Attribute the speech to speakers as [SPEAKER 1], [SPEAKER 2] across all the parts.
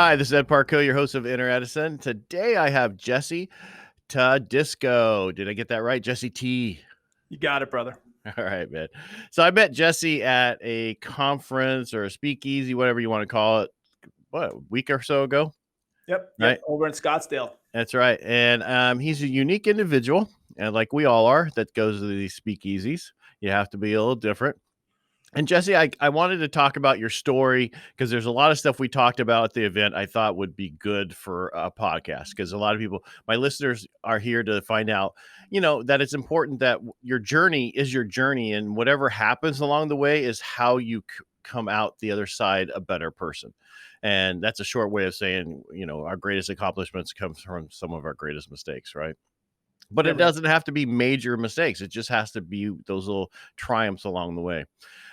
[SPEAKER 1] Hi, this is Ed Parcaut, your host of Inner Edison. Today I have Jesse Todisco. Did I get that right? Jesse T.
[SPEAKER 2] You got it, brother.
[SPEAKER 1] All right, man. So I met Jesse at a conference or a speakeasy, whatever you want to call it, a week or so ago?
[SPEAKER 2] Yep.
[SPEAKER 1] Right?
[SPEAKER 2] Over in Scottsdale.
[SPEAKER 1] That's right. And he's a unique individual, and like we all are, that goes to these speakeasies. You have to be a little different. And Jesse, I wanted to talk about your story because there's a lot of stuff we talked about at the event I thought would be good for a podcast, because a lot of people, my listeners, are here to find out, that it's important that your journey is your journey, and whatever happens along the way is how you come out the other side a better person. And that's a short way of saying, our greatest accomplishments come from some of our greatest mistakes, right? But it doesn't have to be major mistakes. It just has to be those little triumphs along the way.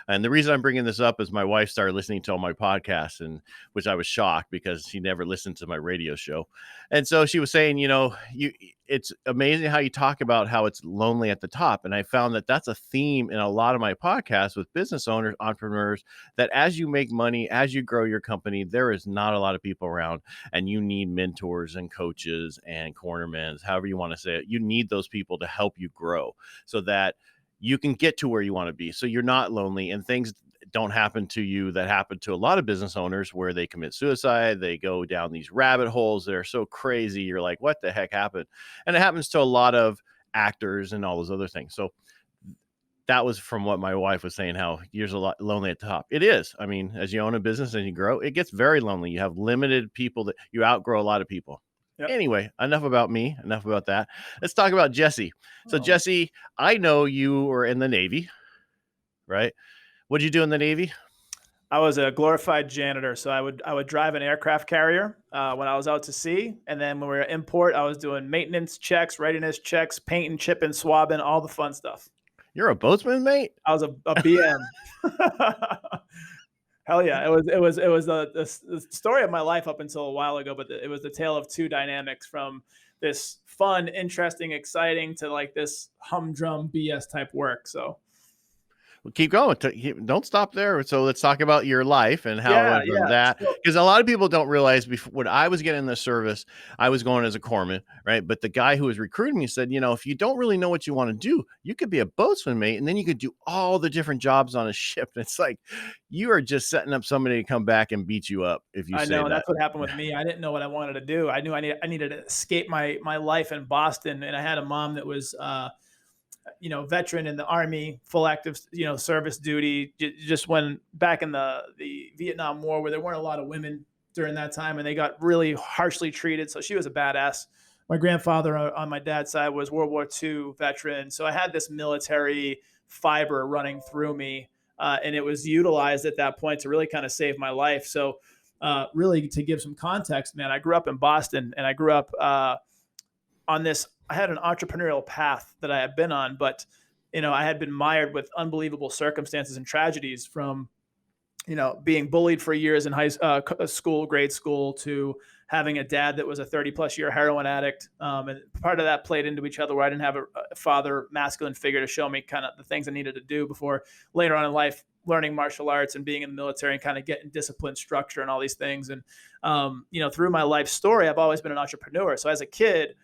[SPEAKER 1] And the reason I'm bringing this up is my wife started listening to all my podcasts, and which I was shocked because she never listened to my radio show. And so she was saying, it's amazing how you talk about how it's lonely at the top. And I found that that's a theme in a lot of my podcasts with business owners, entrepreneurs, that as you make money, as you grow your company, there is not a lot of people around, and you need mentors and coaches and cornermen, however you want to say it. You need those people to help you grow so that you can get to where you want to be. So you're not lonely, and things don't happen to you that happen to a lot of business owners where they commit suicide. They go down these rabbit holes that are so crazy. You're like, what the heck happened? And it happens to a lot of actors and all those other things. So that was from what my wife was saying, how you're a lot lonely at the top. It is. I mean, as you own a business and you grow, it gets very lonely. You have limited people that you outgrow a lot of people. Yep. Anyway, enough about me. Enough about that. Let's talk about Jesse. So, Jesse, I know you were in the Navy, right? What did you do in the Navy?
[SPEAKER 2] I was a glorified janitor. So I would drive an aircraft carrier when I was out to sea. And then when we were in port, I was doing maintenance checks, readiness checks, painting, chipping, swabbing, all the fun stuff.
[SPEAKER 1] You're a boatsman, mate?
[SPEAKER 2] I was a BM. Hell yeah. It was the story of my life up until a while ago, but it was the tale of two dynamics, from this fun, interesting, exciting to like this humdrum BS type work. So
[SPEAKER 1] keep going. Don't stop there. So let's talk about your life and how that, because a lot of people don't realize, before, when I was getting the service, I was going as a corpsman, right? But the guy who was recruiting me said, if you don't really know what you want to do, you could be a boatswain, mate, and then you could do all the different jobs on a ship. And it's like, you are just setting up somebody to come back and beat you up if you say that. I know,
[SPEAKER 2] that's what happened with me. I didn't know what I wanted to do. I knew I needed to escape my life in Boston, and I had a mom that was veteran in the Army, full active, service duty, just when back in the Vietnam War, where there weren't a lot of women during that time, and they got really harshly treated. So she was a badass. My grandfather on my dad's side was World War II veteran. So I had this military fiber running through me, and it was utilized at that point to really kind of save my life. So really, to give some context, man, I grew up in Boston, and I grew up on this. I had an entrepreneurial path that I had been on, but, I had been mired with unbelievable circumstances and tragedies, from, being bullied for years in grade school, to having a dad that was a 30+ year heroin addict. And part of that played into each other, where I didn't have a father, masculine figure to show me kind of the things I needed to do, before later on in life, learning martial arts and being in the military and kind of getting discipline, structure, and all these things. And, through my life story, I've always been an entrepreneur. So as a kid,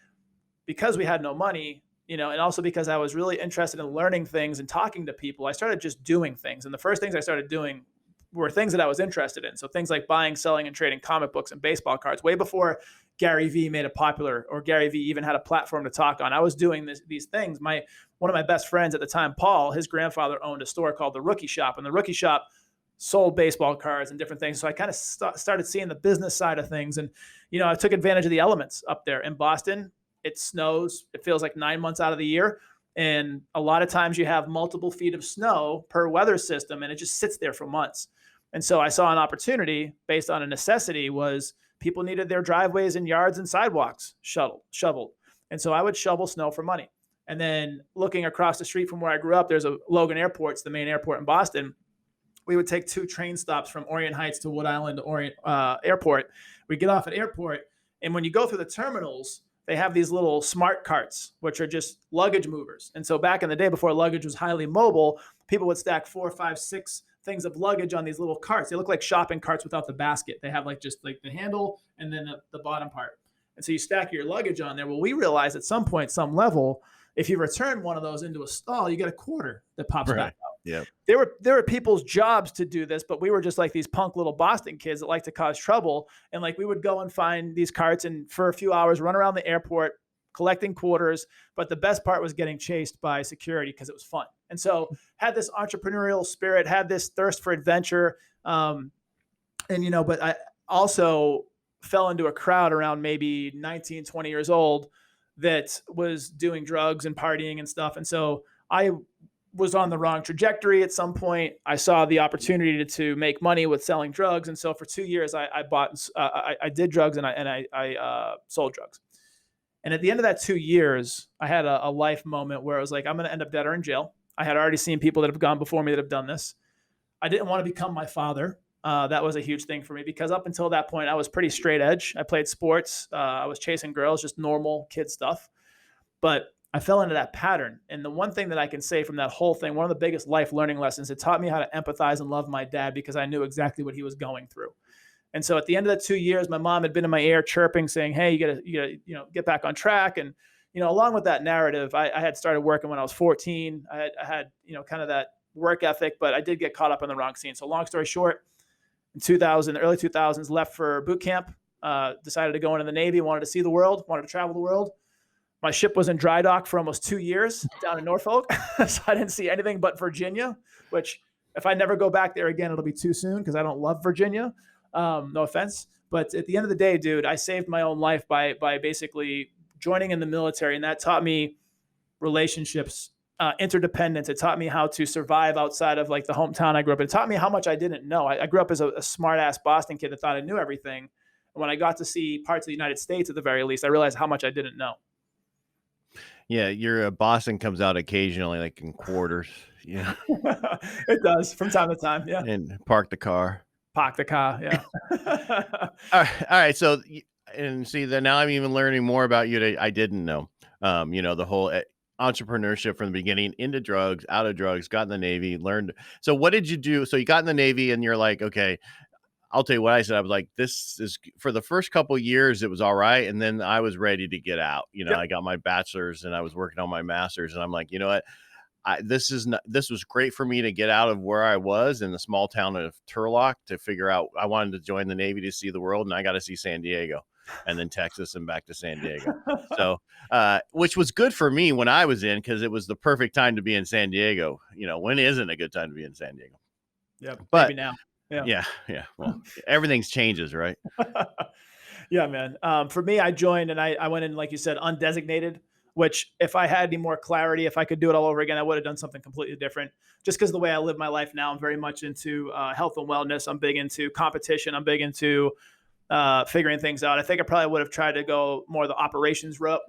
[SPEAKER 2] because we had no money, and also because I was really interested in learning things and talking to people, I started just doing things. And the first things I started doing were things that I was interested in. So things like buying, selling, and trading comic books and baseball cards, way before Gary Vee made it popular, or Gary Vee even had a platform to talk on. I was doing these things. One of my best friends at the time, Paul, his grandfather owned a store called the Rookie Shop, and the Rookie Shop sold baseball cards and different things. So I kind of started seeing the business side of things. And, I took advantage of the elements up there in Boston. It snows. It feels like 9 months out of the year. And a lot of times you have multiple feet of snow per weather system, and it just sits there for months. And so I saw an opportunity based on a necessity, was people needed their driveways and yards and sidewalks shoveled. And so I would shovel snow for money. And then looking across the street from where I grew up, there's a Logan Airport. It's the main airport in Boston. We would take 2 train stops from Orient Heights to Wood Island to Orient Airport. We get off at airport, and when you go through the terminals, they have these little smart carts, which are just luggage movers. And so back in the day, before luggage was highly mobile, people would stack 4, 5, 6 things of luggage on these little carts. They look like shopping carts without the basket. They have like just like the handle and then the bottom part. And so you stack your luggage on there. Well, we realized at some point, some level, if you return one of those into a stall, you get a quarter that pops
[SPEAKER 1] Right.
[SPEAKER 2] back out.
[SPEAKER 1] Yep.
[SPEAKER 2] There were people's jobs to do this, but we were just like these punk little Boston kids that like to cause trouble. And like we would go and find these carts and for a few hours run around the airport collecting quarters. But the best part was getting chased by security because it was fun. And so had this entrepreneurial spirit, had this thirst for adventure. And, you know, but I also fell into a crowd around maybe 19, 20 years old that was doing drugs and partying and stuff. And so I was on the wrong trajectory at some point. I saw the opportunity to make money with selling drugs. And so for 2 years, I did drugs and I sold drugs. And at the end of that 2 years, I had a life moment where I was like, I'm going to end up dead or in jail. I had already seen people that have gone before me that have done this. I didn't want to become my father. That was a huge thing for me because up until that point, I was pretty straight edge. I played sports. I was chasing girls, just normal kid stuff. But I fell into that pattern. And the one thing that I can say from that whole thing, one of the biggest life learning lessons, it taught me how to empathize and love my dad because I knew exactly what he was going through. And so at the end of the 2 years, my mom had been in my ear chirping, saying, hey, you gotta, you know, get back on track. And, you know, along with that narrative, I had started working when I was 14. I had, you know, kind of that work ethic, but I did get caught up in the wrong scene. So long story short, in early 2000s, left for boot camp, decided to go into the Navy, wanted to see the world, wanted to travel the world. My ship was in dry dock for almost 2 years down in Norfolk. So I didn't see anything but Virginia, which if I never go back there again, it'll be too soon because I don't love Virginia. No offense. But at the end of the day, dude, I saved my own life by basically joining in the military. And that taught me relationships, interdependence. It taught me how to survive outside of like the hometown I grew up in. It taught me how much I didn't know. I grew up as a smart ass Boston kid that thought I knew everything. And when I got to see parts of the United States at the very least, I realized how much I didn't know.
[SPEAKER 1] Yeah, your Boston comes out occasionally, like in quarters. Yeah,
[SPEAKER 2] It does from time to time. Yeah.
[SPEAKER 1] and park the car.
[SPEAKER 2] Park the car. Yeah.
[SPEAKER 1] All right. So, and see that now I'm even learning more about you that I didn't know. You know, the whole entrepreneurship from the beginning into drugs, out of drugs, got in the Navy, learned. So, what did you do? So, you got in the Navy, and you're like, okay, I'll tell you what I said. I was like, this is for the first couple of years, it was all right. And then I was ready to get out. You know,
[SPEAKER 2] Yep.
[SPEAKER 1] I got my bachelor's and I was working on my master's. And I'm like, you know what? This was great for me to get out of where I was in the small town of Turlock to figure out I wanted to join the Navy to see the world. And I got to see San Diego and then Texas and back to San Diego. So, which was good for me when I was in because it was the perfect time to be in San Diego. You know, when isn't a good time to be in San Diego?
[SPEAKER 2] Yeah.
[SPEAKER 1] But
[SPEAKER 2] Maybe now.
[SPEAKER 1] yeah. Well, everything's changes, right?
[SPEAKER 2] Yeah, man. For me, I joined and I went in, like you said, undesignated, which if I had any more clarity, if I could do it all over again, I would have done something completely different. Just because the way I live my life now, I'm very much into health and wellness. I'm big into competition. I'm big into figuring things out. I think I probably would have tried to go more the operations route.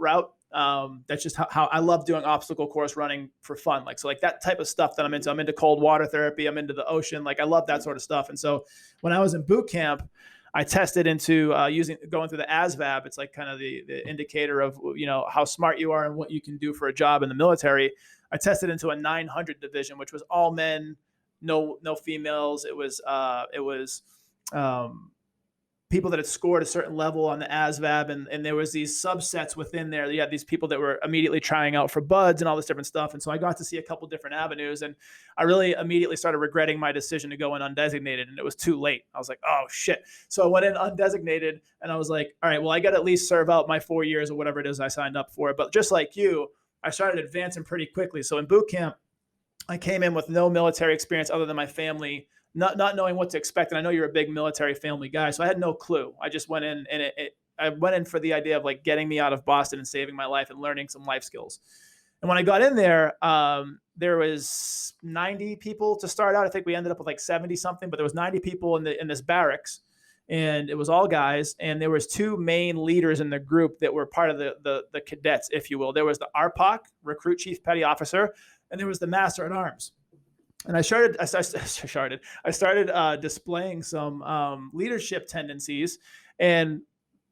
[SPEAKER 2] That's just how I love doing obstacle course running for fun. Like, so like that type of stuff that I'm into. I'm into cold water therapy. I'm into the ocean. Like I love that sort of stuff. And so when I was in boot camp, I tested into going through the ASVAB. It's like kind of the indicator of, you know, how smart you are and what you can do for a job in the military. I tested into a 900 division, which was all men, no females. It was people that had scored a certain level on the ASVAB, and there was these subsets within there. You had these people that were immediately trying out for buds and all this different stuff. And so I got to see a couple different avenues, and I really immediately started regretting my decision to go in undesignated, and it was too late. I was like, oh shit. So I went in undesignated, and I was like, all right, well, I got to at least serve out my 4 years or whatever it is I signed up for. But just like you, I started advancing pretty quickly. So in boot camp, I came in with no military experience other than my family, not knowing what to expect. And I know you're a big military family guy, so I had no clue. I just went in, and I went in for the idea of like getting me out of Boston and saving my life and learning some life skills. And when I got in there, there was 90 people to start out. I think we ended up with like 70 something, but there was 90 people in this barracks, and it was all guys. And there was two main leaders in the group that were part of the cadets, if you will. There was the RPOC, Recruit Chief Petty Officer, and there was the Master at Arms. And I started displaying some leadership tendencies. And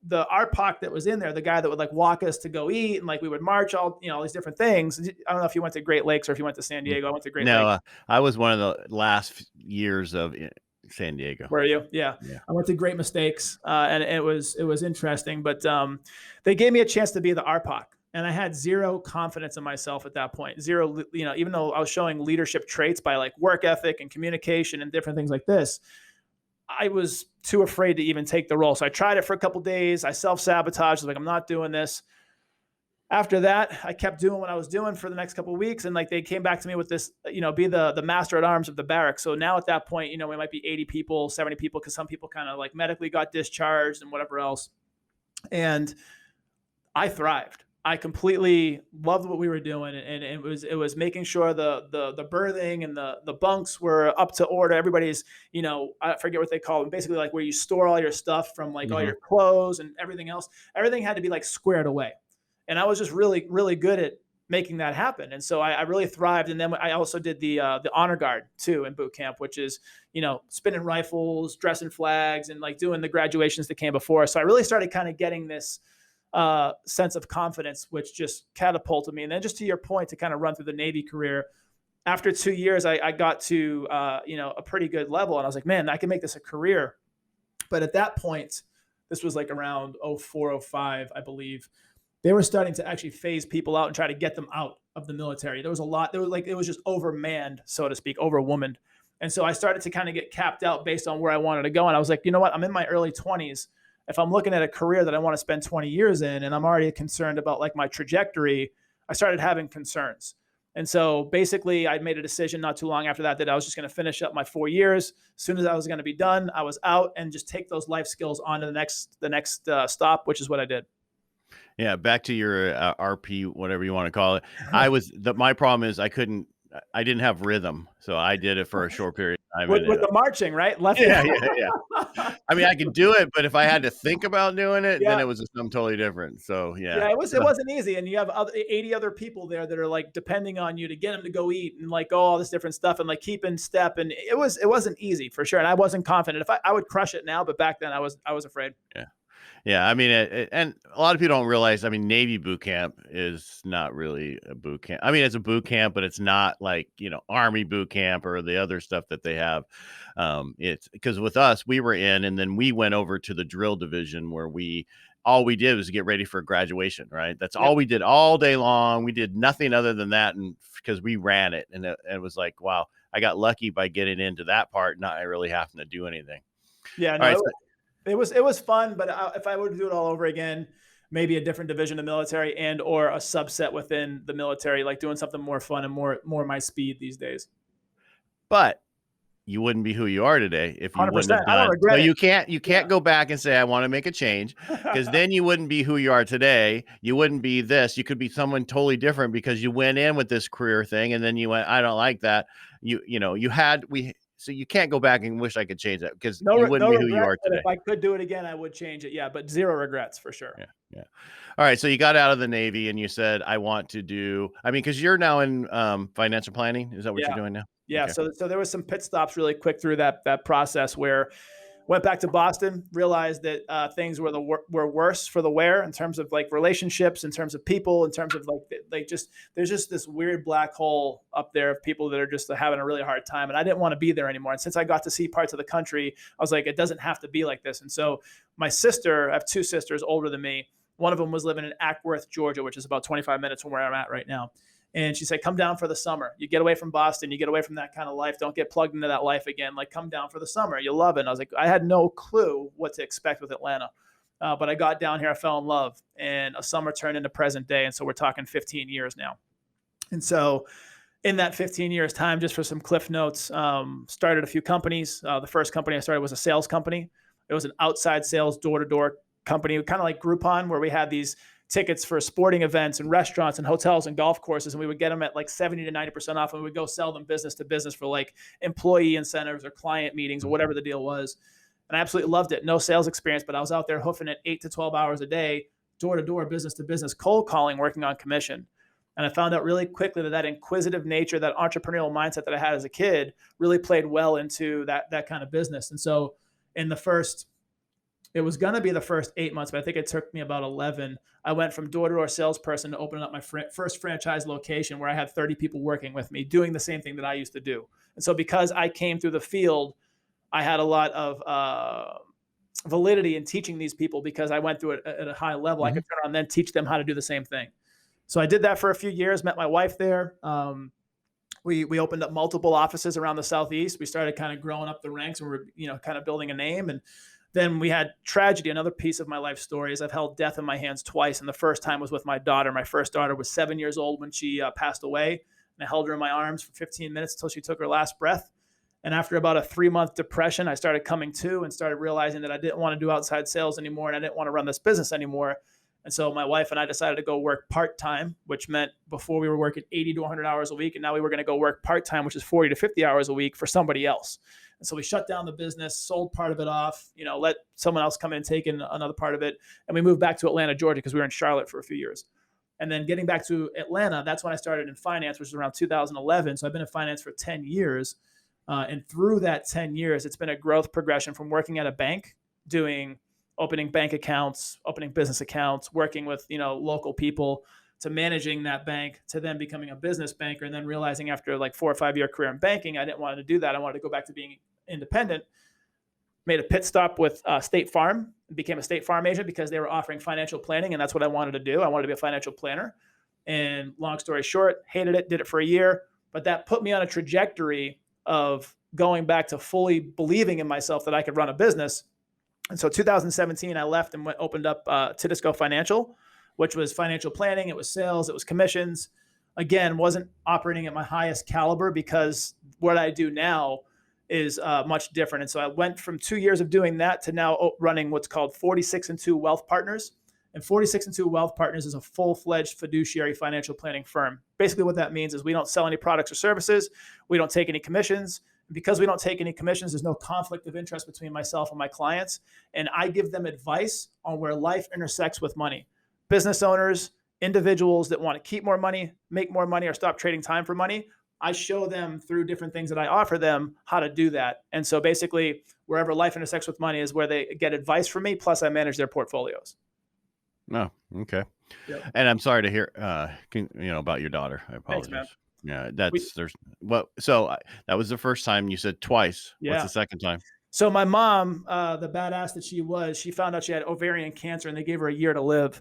[SPEAKER 2] the RPOC that was in there, the guy that would like walk us to go eat and like we would march all, all these different things. I don't know if you went to Great Lakes or if you went to San Diego. I went to Great
[SPEAKER 1] No,
[SPEAKER 2] Lakes.
[SPEAKER 1] I was one of the last years of San Diego.
[SPEAKER 2] Were you? Yeah.
[SPEAKER 1] Yeah.
[SPEAKER 2] I went to Great Mistakes, and it was interesting. But they gave me a chance to be the RPOC, and I had zero confidence in myself at that point. Zero, even though I was showing leadership traits by like work ethic and communication and different things like this, I was too afraid to even take the role. So I tried it for a couple of days. I self-sabotaged. I was like, I'm not doing this. After that, I kept doing what I was doing for the next couple of weeks. And like, they came back to me with this, be the master at arms of the barracks. So now at that point, we might be 80 people, 70 people, because some people kind of like medically got discharged and whatever else. And I thrived. I completely loved what we were doing. And it was making sure the berthing and the bunks were up to order. Everybody's, I forget what they call them, basically like where you store all your stuff from like all your clothes and everything else. Everything had to be like squared away. And I was just really, really good at making that happen. And so I really thrived. And then I also did the honor guard too in boot camp, which is, spinning rifles, dressing flags, and like doing the graduations that came before. So I really started kind of getting this sense of confidence, which just catapulted me. And then just to your point, to kind of run through the Navy career, after 2 years, I got to, a pretty good level. And I was like, man, I can make this a career. But at that point, this was like around 04, 05, I believe, they were starting to actually phase people out and try to get them out of the military. There was a lot, it was just overmanned, so to speak, overwomaned. And so I started to kind of get capped out based on where I wanted to go. And I was like, you know what, I'm in my early 20s. If I'm looking at a career that I want to spend 20 years in, and I'm already concerned about like my trajectory, I started having concerns. And so basically I made a decision not too long after that I was just going to finish up my 4 years. As soon as I was going to be done, I was out, and just take those life skills on to the next stop, which is what I did.
[SPEAKER 1] Yeah, back to your RP, whatever you want to call it. My problem is I didn't have rhythm, so I did it for a short period of time.
[SPEAKER 2] With the marching, right?
[SPEAKER 1] Yeah. I mean, I could do it, but if I had to think about doing it, then it was something totally different. So yeah,
[SPEAKER 2] it wasn't easy, and you have 80 other people there that are like depending on you to get them to go eat and like all this different stuff and like keep in step, and it wasn't easy for sure, and I wasn't confident. If I would crush it now, but back then I was afraid.
[SPEAKER 1] Yeah. Yeah, I mean, and a lot of people don't realize, I mean, Navy boot camp is not really a boot camp. I mean, it's a boot camp, but it's not like, Army boot camp or the other stuff that they have. It's because with us, we were in, and then we went over to the drill division where all we did was get ready for graduation, right? That's all we did all day long. We did nothing other than that. And because we ran it, and it was like, wow, I got lucky by getting into that part, not really having to do anything.
[SPEAKER 2] Yeah. No, it was fun, but if I were to do it all over again, maybe a different division of military and or a subset within the military, like doing something more fun and more my speed these days.
[SPEAKER 1] But you wouldn't be who you are today if you
[SPEAKER 2] 100%.
[SPEAKER 1] wouldn't have done.
[SPEAKER 2] I don't regret it.
[SPEAKER 1] You can't go back and say I want to make a change, because then you wouldn't be who you are today. You wouldn't be this. You could be someone totally different because you went in with this career thing, and then you went, I don't like that. So you can't go back and wish I could change that, because you wouldn't be who you are today.
[SPEAKER 2] If I could do it again, I would change it. Yeah, but zero regrets for sure.
[SPEAKER 1] Yeah. All right. So you got out of the Navy and you said, I want to do, because you're now in financial planning. Is that what you're doing now?
[SPEAKER 2] Yeah.
[SPEAKER 1] Okay.
[SPEAKER 2] So there was some pit stops really quick through that process where went back to Boston, realized that things were worse for the wear in terms of like relationships, in terms of people, in terms of there's just this weird black hole up there of people that are just having a really hard time. And I didn't want to be there anymore. And since I got to see parts of the country, I was like, it doesn't have to be like this. And so my sister, I have two sisters older than me. One of them was living in Ackworth, Georgia, which is about 25 minutes from where I'm at right now. And she said, come down for the summer. You get away from Boston. You get away from that kind of life. Don't get plugged into that life again. Like, come down for the summer. You'll love it. And I was like, I had no clue what to expect with Atlanta. But I got down here. I fell in love. And a summer turned into present day. And so we're talking 15 years now. And so in that 15 years time, just for some cliff notes, started a few companies. The first company I started was a sales company. It was an outside sales, door-to-door company, kind of like Groupon, where we had these tickets for sporting events and restaurants and hotels and golf courses. And we would get them at like 70 to 90% off. And we would go sell them business to business for like employee incentives or client meetings or whatever the deal was. And I absolutely loved it. No sales experience, but I was out there hoofing it 8 to 12 hours a day, door to door, business to business, cold calling, working on commission. And I found out really quickly that inquisitive nature, that entrepreneurial mindset that I had as a kid really played well into that kind of business. And so in the first It was going to be the first 8 months, but I think it took me about 11. I went from door to door salesperson to opening up my first franchise location where I had 30 people working with me doing the same thing that I used to do. And so because I came through the field, I had a lot of validity in teaching these people because I went through it at a high level. I
[SPEAKER 1] Mhm.
[SPEAKER 2] could turn around and then teach them how to do the same thing. So I did that for a few years, met my wife there. We opened up multiple offices around the Southeast. We started kind of growing up the ranks and we're, kind of building a name. And then we had tragedy. Another piece of my life story is I've held death in my hands twice. And the first time was with my daughter. My first daughter was 7 years old when she passed away. And I held her in my arms for 15 minutes until she took her last breath. And after about a 3-month depression, I started coming to and started realizing that I didn't want to do outside sales anymore and I didn't want to run this business anymore. And so my wife and I decided to go work part-time, which meant before we were working 80 to 100 hours a week. And now we were going to go work part-time, which is 40 to 50 hours a week for somebody else. And so we shut down the business, sold part of it off, let someone else come in and take in another part of it. And we moved back to Atlanta, Georgia, because we were in Charlotte for a few years. And then getting back to Atlanta, that's when I started in finance, which was around 2011. So I've been in finance for 10 years. And through that 10 years, it's been a growth progression from working at a bank, doing opening bank accounts, opening business accounts, working with, local people, to managing that bank, to then becoming a business banker. And then realizing after like 4 or 5 year career in banking, I didn't want to do that. I wanted to go back to being independent. Made a pit stop with State Farm, became a State Farm agent because they were offering financial planning. And that's what I wanted to do. I wanted to be a financial planner. And long story short, hated it, did it for a year. But that put me on a trajectory of going back to fully believing in myself that I could run a business. And so 2017, I left and opened up Todisco Financial, which was financial planning. It was sales. It was commissions. Again, wasn't operating at my highest caliber because what I do now is much different. And so I went from 2 years of doing that to now running what's called 46 and 2 Wealth Partners. And 46 and 2 Wealth Partners is a full-fledged fiduciary financial planning firm. Basically what that means is we don't sell any products or services. We don't take any commissions. Because we don't take any commissions, there's no conflict of interest between myself and my clients. And I give them advice on where life intersects with money. Business owners, individuals that want to keep more money, make more money, or stop trading time for money, I show them through different things that I offer them how to do that. And so basically, wherever life intersects with money is where they get advice from me, plus I manage their portfolios.
[SPEAKER 1] Oh, okay.
[SPEAKER 2] Yep.
[SPEAKER 1] And I'm sorry to hear, about your daughter. I
[SPEAKER 2] Thanks, man.
[SPEAKER 1] apologize. Yeah,
[SPEAKER 2] We,
[SPEAKER 1] that was the first time. You said twice. What's
[SPEAKER 2] yeah.
[SPEAKER 1] the second time?
[SPEAKER 2] So my mom, the badass that she was, she found out she had ovarian cancer and they gave her a year to live.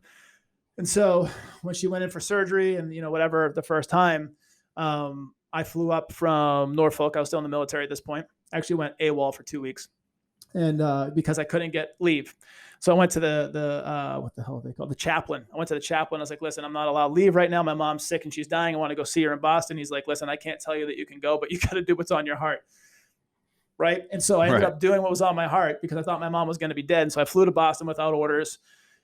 [SPEAKER 2] And so when she went in for surgery and, whatever, the first time, I flew up from Norfolk. I was still in the military at this point. I actually went AWOL for 2 weeks. And because I couldn't get leave. So I went to the what the hell are they called? The chaplain. I went to the chaplain. I was like, listen, I'm not allowed leave right now. My mom's sick and she's dying. I want to go see her in Boston. He's like, listen, I can't tell you that you can go, but you got to do what's on your heart. Right. And so I ended up doing what was on my heart because I thought my mom was going to be dead. And so I flew to Boston without orders,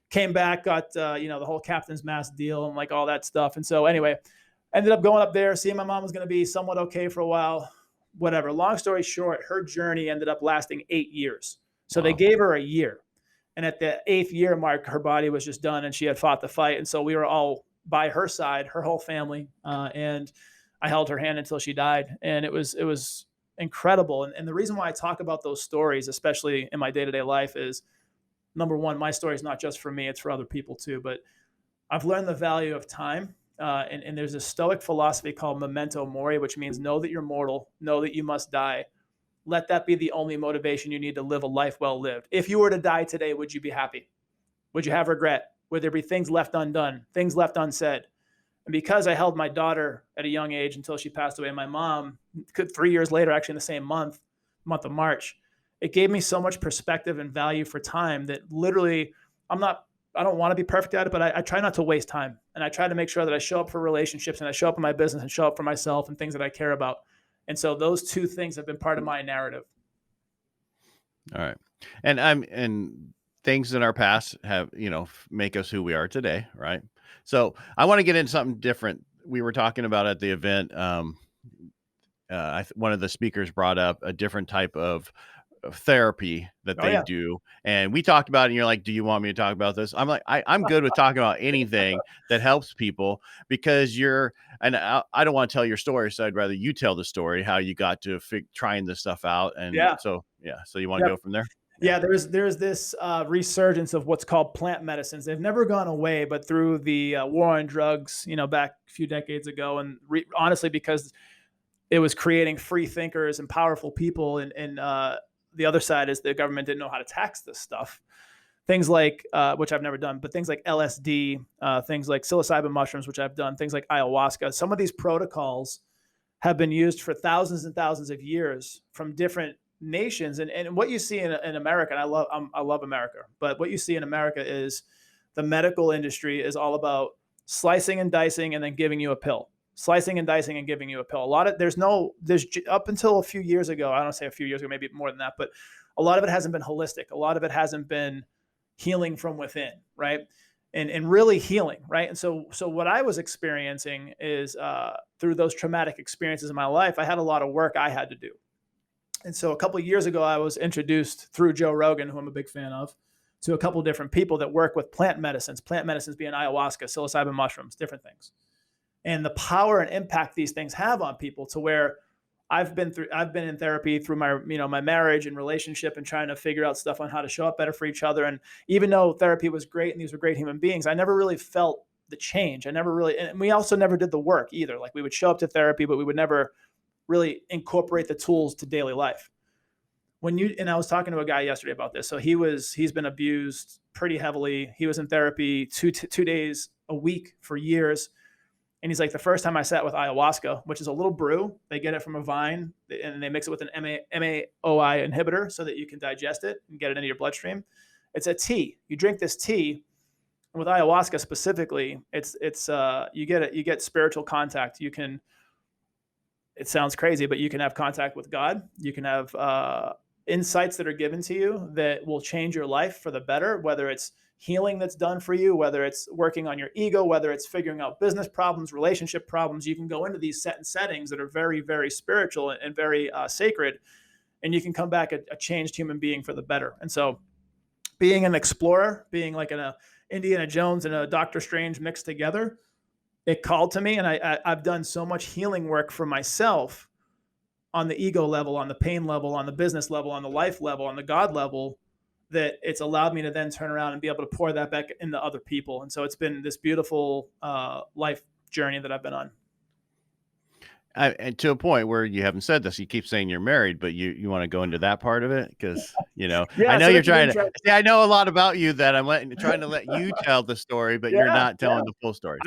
[SPEAKER 2] came back, got, the whole captain's mass deal and like all that stuff. And so anyway, ended up going up there, seeing my mom was going to be somewhat okay for a while. Whatever. Long story short, her journey ended up lasting 8 years. So they gave her a year. And at the 8th year mark, her body was just done and she had fought the fight. And so we were all by her side, her whole family. And I held her hand until she died. And it was incredible. And the reason why I talk about those stories, especially in my day-to-day life, is number one, my story is not just for me, it's for other people too. But I've learned the value of time. And there's a Stoic philosophy called memento mori, which means know that you're mortal, know that you must die. Let that be the only motivation you need to live a life well lived. If you were to die today, would you be happy? Would you have regret? Would there be things left undone, things left unsaid? And because I held my daughter at a young age until she passed away, my mom, 3 years later, actually in the same month of March, it gave me so much perspective and value for time that literally I don't want to be perfect at it, but I try not to waste time. And I try to make sure that I show up for relationships and I show up in my business and show up for myself and things that I care about. And so those two things have been part of my narrative.
[SPEAKER 1] All right. And things in our past have, make us who we are today. Right. So I want to get into something different. We were talking about at the event. One of the speakers brought up a different type of therapy that they do. And we talked about it and you're like, do you want me to talk about this? I'm like, I'm good with talking about anything that helps people because and I don't want to tell your story. So I'd rather you tell the story, how you got to trying this stuff out. And so you want to go from there?
[SPEAKER 2] Yeah, there's this resurgence of what's called plant medicines. They've never gone away, but through the war on drugs, back a few decades ago, and honestly, because it was creating free thinkers and powerful people, and the other side is the government didn't know how to tax this stuff. Things like, which I've never done, but things like LSD, things like psilocybin mushrooms, which I've done, things like ayahuasca. Some of these protocols have been used for thousands and thousands of years from different nations. And what you see in America, and I love America, but what you see in America is the medical industry is all about slicing and dicing and then giving you a pill. Slicing and dicing and giving you a pill. There's up until a few years ago, I don't say a few years ago, maybe more than that, but a lot of it hasn't been holistic. A lot of it hasn't been healing from within, right? And really healing, right? And so what I was experiencing is through those traumatic experiences in my life, I had a lot of work I had to do. And so a couple of years ago, I was introduced through Joe Rogan, who I'm a big fan of, to a couple of different people that work with plant medicines being ayahuasca, psilocybin mushrooms, different things. And the power and impact these things have on people, to where I've been in therapy through my, my marriage and relationship, and trying to figure out stuff on how to show up better for each other. And even though therapy was great and these were great human beings, I never really felt the change. And we also never did the work either. Like, we would show up to therapy, but we would never really incorporate the tools to daily life. And I was talking to a guy yesterday about this. So he's been abused pretty heavily. He was in therapy two days a week for years. And he's like, the first time I sat with ayahuasca, which is a little brew, they get it from a vine and they mix it with an MAOI inhibitor so that you can digest it and get it into your bloodstream. It's a tea. You drink this tea, and with ayahuasca specifically, you get spiritual contact. It sounds crazy, but you can have contact with God. You can have insights that are given to you that will change your life for the better, whether it's healing that's done for you, whether it's working on your ego, whether it's figuring out business problems, relationship problems. You can go into these settings that are very, very spiritual and very sacred, and you can come back a changed human being for the better. And so being an explorer, being like an Indiana Jones and a Doctor Strange mixed together, it called to me. And I've done so much healing work for myself on the ego level, on the pain level, on the business level, on the life level, on the God level, that it's allowed me to then turn around and be able to pour that back into other people. And so it's been this beautiful life journey that I've been on.
[SPEAKER 1] And to a point where you haven't said this, you keep saying you're married, but you want to go into that part of it? Because,
[SPEAKER 2] Yeah,
[SPEAKER 1] I know
[SPEAKER 2] so
[SPEAKER 1] you're trying to see, I know a lot about you that I'm trying to let you tell the story, but you're not telling the full story.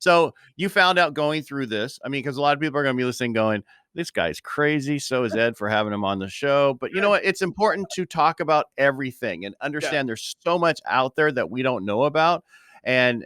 [SPEAKER 1] So you found out going through this. I mean, because a lot of people are going to be listening going, this guy's crazy. So is Ed, for having him on the show. But you know what? It's important to talk about everything and understand there's so much out there that we don't know about. And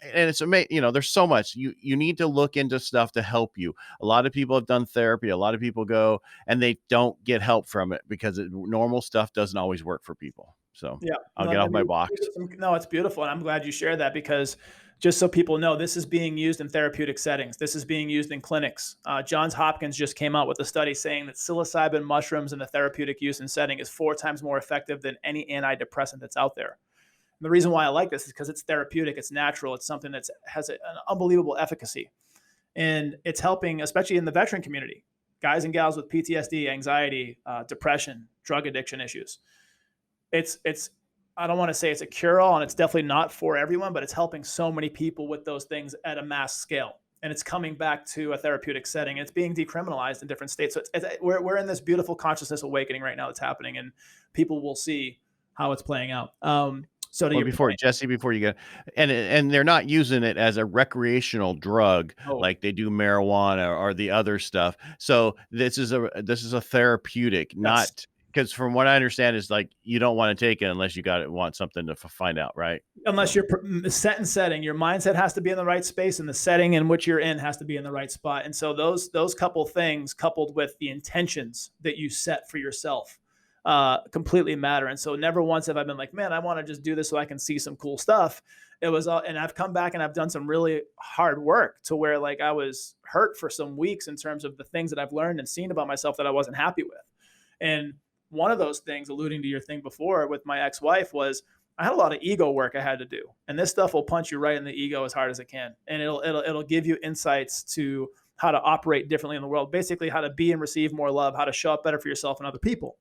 [SPEAKER 1] it's amazing, there's so much you need to look into stuff to help you. A lot of people have done therapy. A lot of people go and they don't get help from it because normal stuff doesn't always work for people. So I'll get off my box.
[SPEAKER 2] No, it's beautiful. And I'm glad you shared that, because just so people know, this is being used in therapeutic settings. This is being used in clinics. Johns Hopkins just came out with a study saying that psilocybin mushrooms in the therapeutic use and setting is 4 times more effective than any antidepressant that's out there. And the reason why I like this is because it's therapeutic, it's natural, it's something that has an unbelievable efficacy. And it's helping, especially in the veteran community, guys and gals with PTSD, anxiety, depression, drug addiction issues. I don't want to say it's a cure-all, and it's definitely not for everyone, but it's helping so many people with those things at a mass scale. And it's coming back to a therapeutic setting. It's being decriminalized in different states. So we're in this beautiful consciousness awakening right now that's happening, and people will see how it's playing out.
[SPEAKER 1] Jesse, before you go, and they're not using it as a recreational drug like they do marijuana or the other stuff. So this is a therapeutic, not, because from what I understand is like you don't want to take it unless you want something to find out, right?
[SPEAKER 2] Unless you're set and setting, your mindset has to be in the right space, and the setting in which you're in has to be in the right spot. And so those couple things, coupled with the intentions that you set for yourself, completely matter. And so never once have I been like, man, I want to just do this so I can see some cool stuff. It was and I've come back and I've done some really hard work to where, like, I was hurt for some weeks in terms of the things that I've learned and seen about myself that I wasn't happy with. And one of those things, alluding to your thing before with my ex-wife, was I had a lot of ego work I had to do. And this stuff will punch you right in the ego as hard as it can. And it'll give you insights to how to operate differently in the world, basically how to be and receive more love, how to show up better for yourself and other people.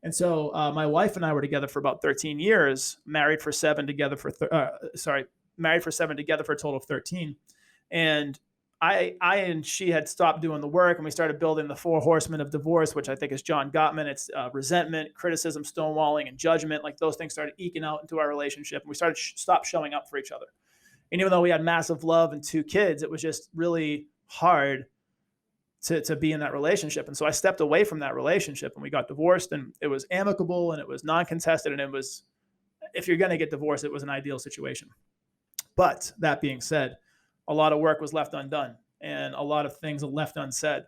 [SPEAKER 2] And so my wife and I were together for about 13 years, married for 7 together married for 7 together for a total of 13. And I and she had stopped doing the work, and we started building the 4 horsemen of divorce, which I think is John Gottman. It's resentment, criticism, stonewalling, and judgment. Like those things started eking out into our relationship, and we started stop showing up for each other. And even though we had massive love and 2 kids, it was just really hard to be in that relationship. And so I stepped away from that relationship, and we got divorced, and it was amicable and it was non-contested. And it was, if you're going to get divorced, it was an ideal situation. But that being said, a lot of work was left undone and a lot of things left unsaid.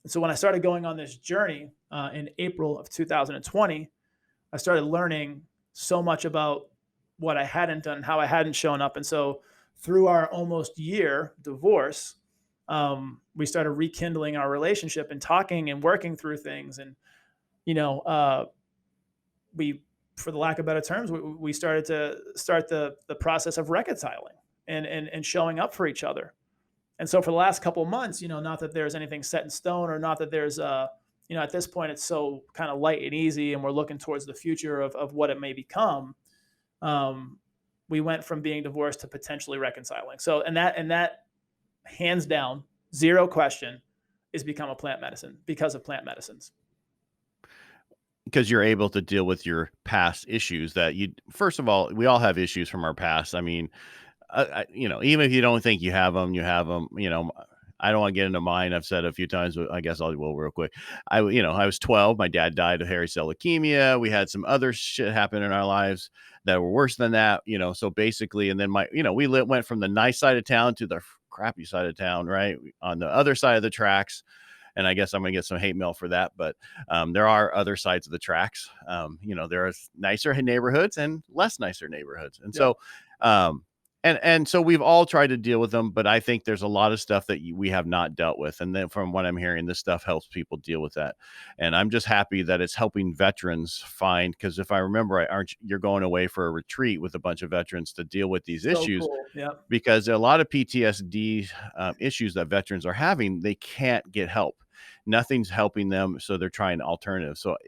[SPEAKER 2] And so when I started going on this journey in April of 2020, I started learning so much about what I hadn't done, how I hadn't shown up. And so through our almost year divorce, we started rekindling our relationship and talking and working through things. And, we, for the lack of better terms, we started to start the process of reconciling and showing up for each other. And so for the last couple of months, not that there's anything set in stone, or not that there's at this point it's so kind of light and easy, and we're looking towards the future of what it may become. We went from being divorced to potentially reconciling. So, and that hands down, zero question, is become a plant medicine because of plant medicines.
[SPEAKER 1] Because you're able to deal with your past issues that first of all, we all have issues from our past. I mean, even if you don't think you have them, I don't want to get into mine. I've said it a few times, but I guess I will real quick. I was 12. My dad died of hairy cell leukemia. We had some other shit happen in our lives that were worse than that, so basically, and then we went from the nice side of town to the crappy side of town, right? On the other side of the tracks. And I guess I'm going to get some hate mail for that, but there are other sides of the tracks. There are nicer neighborhoods and less nicer neighborhoods. And so, and so we've all tried to deal with them, but I think there's a lot of stuff that we have not dealt with. And then from what I'm hearing, this stuff helps people deal with that. And I'm just happy that it's helping veterans find, because if I remember, you're going away for a retreat with a bunch of veterans to deal with these issues.
[SPEAKER 2] Cool. Yeah.
[SPEAKER 1] Because a lot of PTSD issues that veterans are having, they can't get help. Nothing's helping them, so they're trying alternatives. So,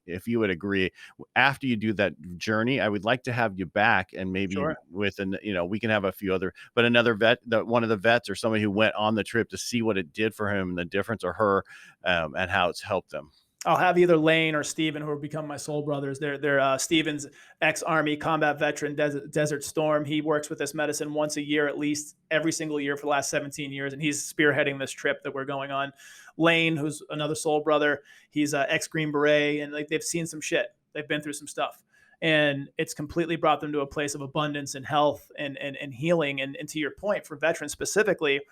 [SPEAKER 1] if you would agree, after you do that journey, I would like to have you back, and maybe with we can have a few other, but another one of the vets or somebody who went on the trip to see what it did for him and the difference, or her, and how it's helped them.
[SPEAKER 2] I'll have either Lane or Steven, who have become my soul brothers. They're Steven's ex-Army combat veteran, Desert Storm. He works with this medicine once a year, at least every single year for the last 17 years. And he's spearheading this trip that we're going on. Lane, who's another soul brother, he's ex-Green Beret, and they've seen some shit. They've been through some stuff. And it's completely brought them to a place of abundance and health and healing. And to your point, for veterans specifically,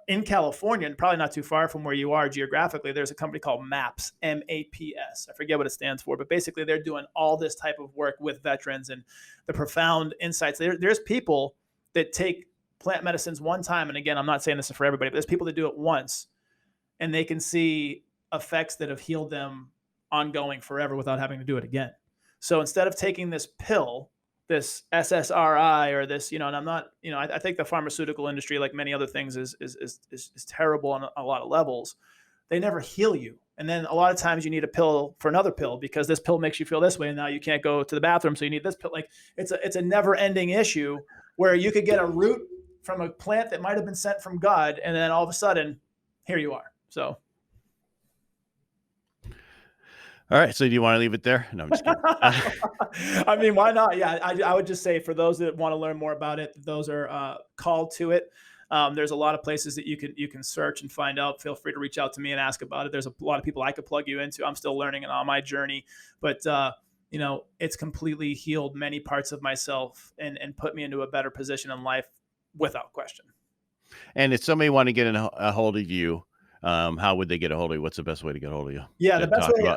[SPEAKER 2] in California, and probably not too far from where you are geographically, there's a company called MAPS, MAPS. I forget what it stands for, but basically they're doing all this type of work with veterans and the profound insights. There's people that take plant medicines one time, and again, I'm not saying this is for everybody, but there's people that do it once, and they can see effects that have healed them ongoing forever without having to do it again. So instead of taking this pill, this SSRI or this, and I'm not, I think the pharmaceutical industry, like many other things, is terrible on a lot of levels. They never heal you. And then a lot of times you need a pill for another pill because this pill makes you feel this way. And now you can't go to the bathroom. So you need this pill. Like it's a never ending issue where you could get a root from a plant that might've been sent from God. And then all of a sudden, here you are. So.
[SPEAKER 1] All right. So do you want to leave it there? No, I'm just kidding.
[SPEAKER 2] I mean, why not? Yeah, I would just say for those that want to learn more about it, those are called to it. There's a lot of places that you can search and find out. Feel free to reach out to me and ask about it. There's a lot of people I could plug you into. I'm still learning and on my journey, but it's completely healed many parts of myself and put me into a better position in life without question.
[SPEAKER 1] And if somebody want to get a hold of you, how would they get a hold of you? What's the best way to get a hold of you?
[SPEAKER 2] Yeah, the best way.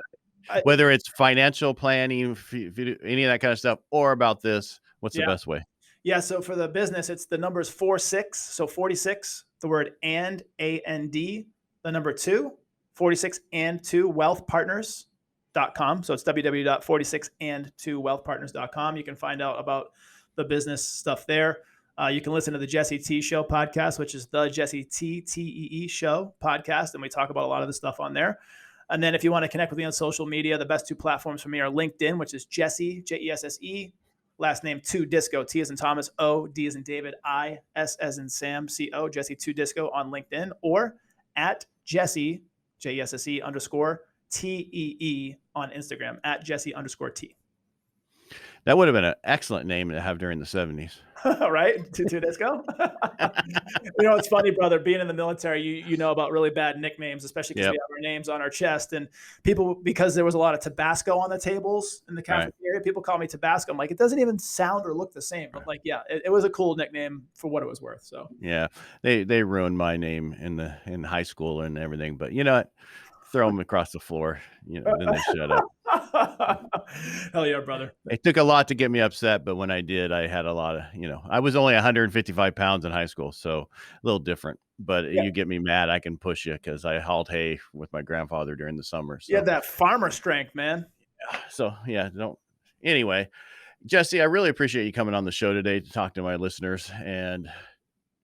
[SPEAKER 1] Whether it's financial planning, any of that kind of stuff, or about this, what's the best way?
[SPEAKER 2] Yeah. So for the business, it's the numbers 46. So 46, the word and, A-N-D, the number 2, 46 and 2 wealthpartners.com. So it's www.46and2wealthpartners.com. You can find out about the business stuff there. You can listen to the Jesse T Show podcast, which is the Jesse T T-E-E Show podcast. And we talk about a lot of the stuff on there. And then if you want to connect with me on social media, the best two platforms for me are LinkedIn, which is Jesse, Jesse, last name Todisco, T as in Thomas, O, D as in David, I, S as in Sam, CO, Jesse Todisco on LinkedIn, or at Jesse, Jesse underscore TEE on Instagram, at Jesse underscore T.
[SPEAKER 1] That would have been an excellent name to have during the 70s.
[SPEAKER 2] Right? Todisco. It's funny, brother, being in the military, you know about really bad nicknames, especially because we
[SPEAKER 1] Yep.
[SPEAKER 2] have our names on our chest. And people, because there was a lot of Tabasco on the tables in the
[SPEAKER 1] Right.
[SPEAKER 2] cafeteria, people call me Tabasco. I'm like, it doesn't even sound or look the same. But like, yeah, it was a cool nickname for what it was worth. So
[SPEAKER 1] Yeah. They ruined my name in high school and everything, but you know what? Throw them across the floor, then they shut up.
[SPEAKER 2] hell yeah, brother.
[SPEAKER 1] It took a lot to get me upset, but when I did, I had a lot of, I was only 155 pounds in high school, so a little different. But
[SPEAKER 2] Yeah.
[SPEAKER 1] you get me mad, I can push you because I hauled hay with my grandfather during the summer.
[SPEAKER 2] You had that farmer strength, man.
[SPEAKER 1] So yeah, don't. Anyway, Jesse, I really appreciate you coming on the show today to talk to my listeners and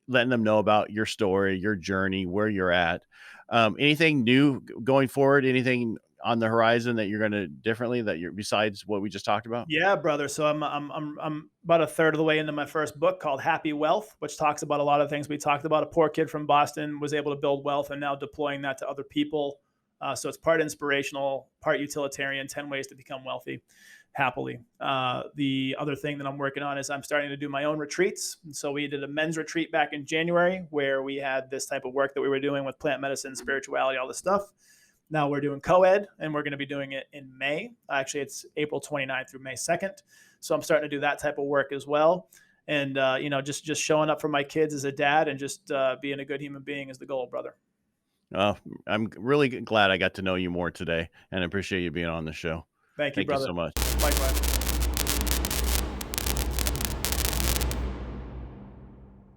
[SPEAKER 1] letting them know about your story, your journey, where you're at. Anything new going forward? Anything on the horizon that you're going to differently besides what we just talked about?
[SPEAKER 2] Yeah, brother. So I'm about a third of the way into my first book called Happy Wealth, which talks about a lot of things we talked about. A poor kid from Boston was able to build wealth and now deploying that to other people. So it's part inspirational, part utilitarian, 10 ways to become wealthy happily. The other thing that I'm working on is I'm starting to do my own retreats. And so we did a men's retreat back in January where we had this type of work that we were doing with plant medicine, spirituality, all this stuff. Now we're doing co-ed and we're going to be doing it in May. Actually, it's April 29th through May 2nd. So I'm starting to do that type of work as well. And, just showing up for my kids as a dad and just being a good human being is the goal, brother.
[SPEAKER 1] I'm really glad I got to know you more today and appreciate you being on the show.
[SPEAKER 2] Thank you,
[SPEAKER 1] Thank you
[SPEAKER 2] brother.
[SPEAKER 1] so much.
[SPEAKER 2] Likewise.